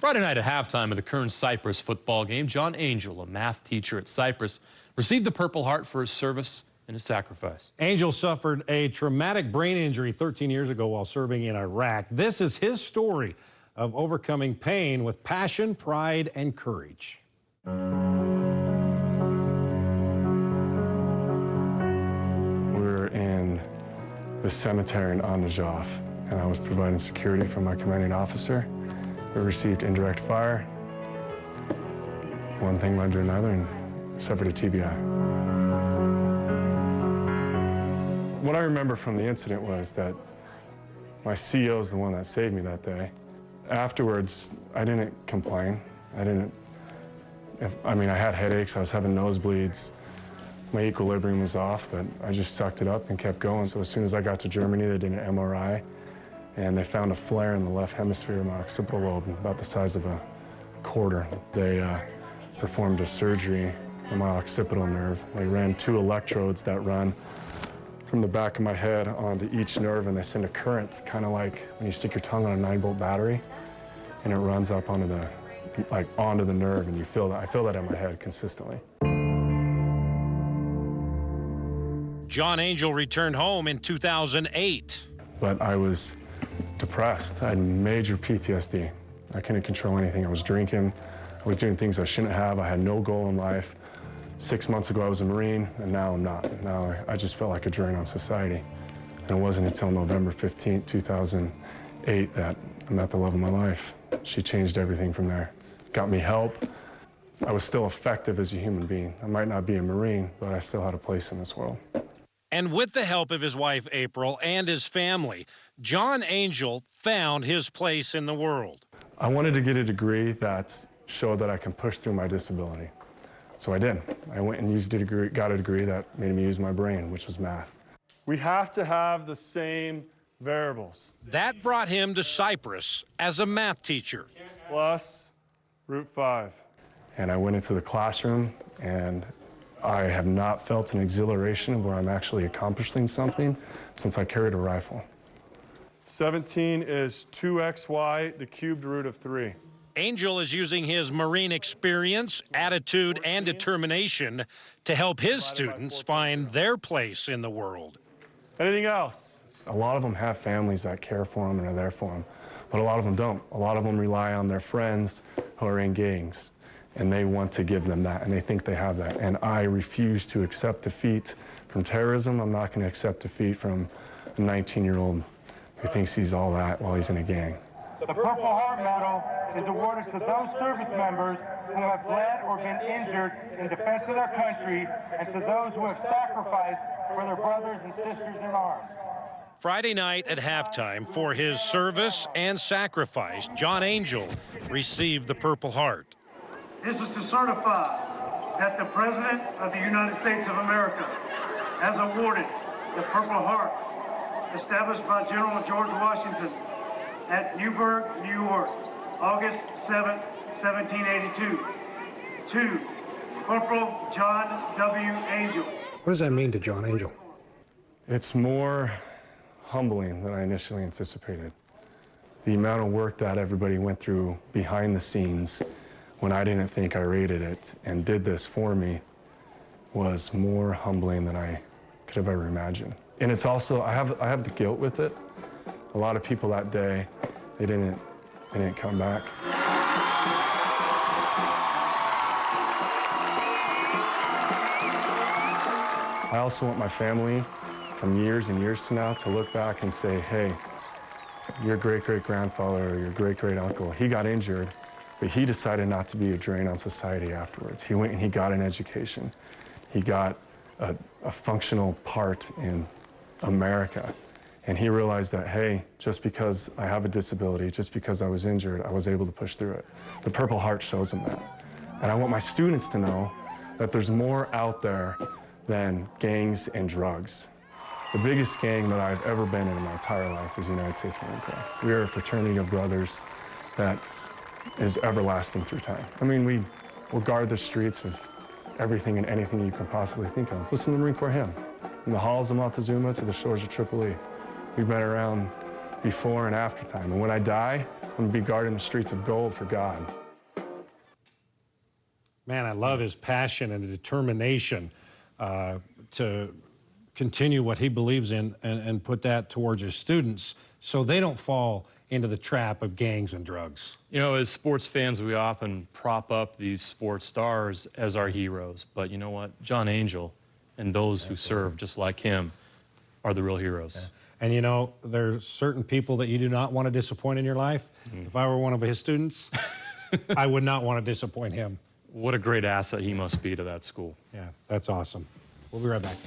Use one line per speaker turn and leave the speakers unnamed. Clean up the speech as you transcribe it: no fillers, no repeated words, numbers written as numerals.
Friday night at halftime of the Kern-Cypress football game, John Angell, a math teacher at Cypress, received the Purple Heart for his service and his sacrifice.
Angell suffered a traumatic brain injury 13 years ago while serving in Iraq. This is his story of overcoming pain with passion, pride, and courage.
We were in the cemetery in Angell, and I was providing security for my commanding officer. We received indirect fire. One thing led to another and suffered a TBI. What I remember from the incident was that my CO is the one that saved me that day. Afterwards, I didn't complain. I had headaches, I was having nosebleeds. My equilibrium was off, but I just sucked it up and kept going. So as soon as I got to Germany, they did an MRI, and they found a flare in the left hemisphere of my occipital lobe, about the size of a quarter. They performed a surgery on my occipital nerve. They ran 2 electrodes that run from the back of my head onto each nerve, and they send a current, kind of like when you stick your tongue on a 9-volt battery, and it runs up onto the nerve, and you feel that. I feel that in my head consistently.
John Angell returned home in 2008.
But I was depressed. I had major PTSD. I couldn't control anything. I was drinking. I was doing things I shouldn't have. I had no goal in life. 6 months ago, I was a Marine, and now I'm not. Now I just felt like a drain on society. And it wasn't until November 15, 2008 that I met the love of my life. She changed everything from there. Got me help. I was still effective as a human being. I might not be a Marine, but I still had a place in this world.
And with the help of his wife, April, and his family, John Angell found his place in the world.
I wanted to get a degree that showed that I can push through my disability. So I did. I went and got a degree that made me use my brain, which was math. We have to have the same variables.
That brought him to Cypress as a math teacher.
Plus root 5. And I went into the classroom, and I have not felt an exhilaration of where I'm actually accomplishing something since I carried a rifle. 17 is 2xy, the cubed root of 3.
Angell is using his Marine experience, attitude, and determination to help his students find their place in the world.
Anything else? A lot of them have families that care for them and are there for them, but a lot of them don't. A lot of them rely on their friends who are in gangs, and they want to give them that, and they think they have that. And I refuse to accept defeat from terrorism. I'm not going to accept defeat from a 19-year-old who thinks he's all that while he's in a gang.
The Purple Heart Medal is awarded to those service members who have bled or been injured in defense of their country, and to those who have sacrificed for their brothers and sisters in arms.
Friday night at halftime, for his service and sacrifice, John Angell received the Purple Heart.
This is to certify that the President of the United States of America has awarded the Purple Heart, established by General George Washington at Newburgh, New York, August 7, 1782, to Corporal John W. Angell.
What does that mean to John Angell?
It's more humbling than I initially anticipated. The amount of work that everybody went through behind the scenes when I didn't think I rated it and did this for me was more humbling than I could have ever imagined. And it's also, I have the guilt with it. A lot of people that day, they didn't come back. I also want my family from years and years to now to look back and say, hey, your great-great-grandfather or your great-great-uncle, he got injured, but he decided not to be a drain on society afterwards. He went and he got an education. He got a functional part in America. And he realized that, hey, just because I have a disability, just because I was injured, I was able to push through it. The Purple Heart shows him that. And I want my students to know that there's more out there than gangs and drugs. The biggest gang that I've ever been in my entire life is the United States Marine Corps. We are a fraternity of brothers that is everlasting through time. I mean, we will guard the streets of everything and anything you can possibly think of. Listen to the Marine Corps hymn. From the halls of Montezuma to the shores of Tripoli. We've been around before and after time. And when I die, I'm going to be guarding the streets of gold for God.
Man, I love his passion and determination to continue what he believes in and put that towards his students so they don't fall into the trap of gangs and drugs.
You know, as sports fans, we often prop up these sports stars as our heroes. But you know what? John Angell and those who serve just like him are the real heroes.
And you know, there's certain people that you do not want to disappoint in your life. If I were one of his students, I would not want to disappoint him.
What a great asset he must be to that school.
Yeah, that's awesome. We'll be right back.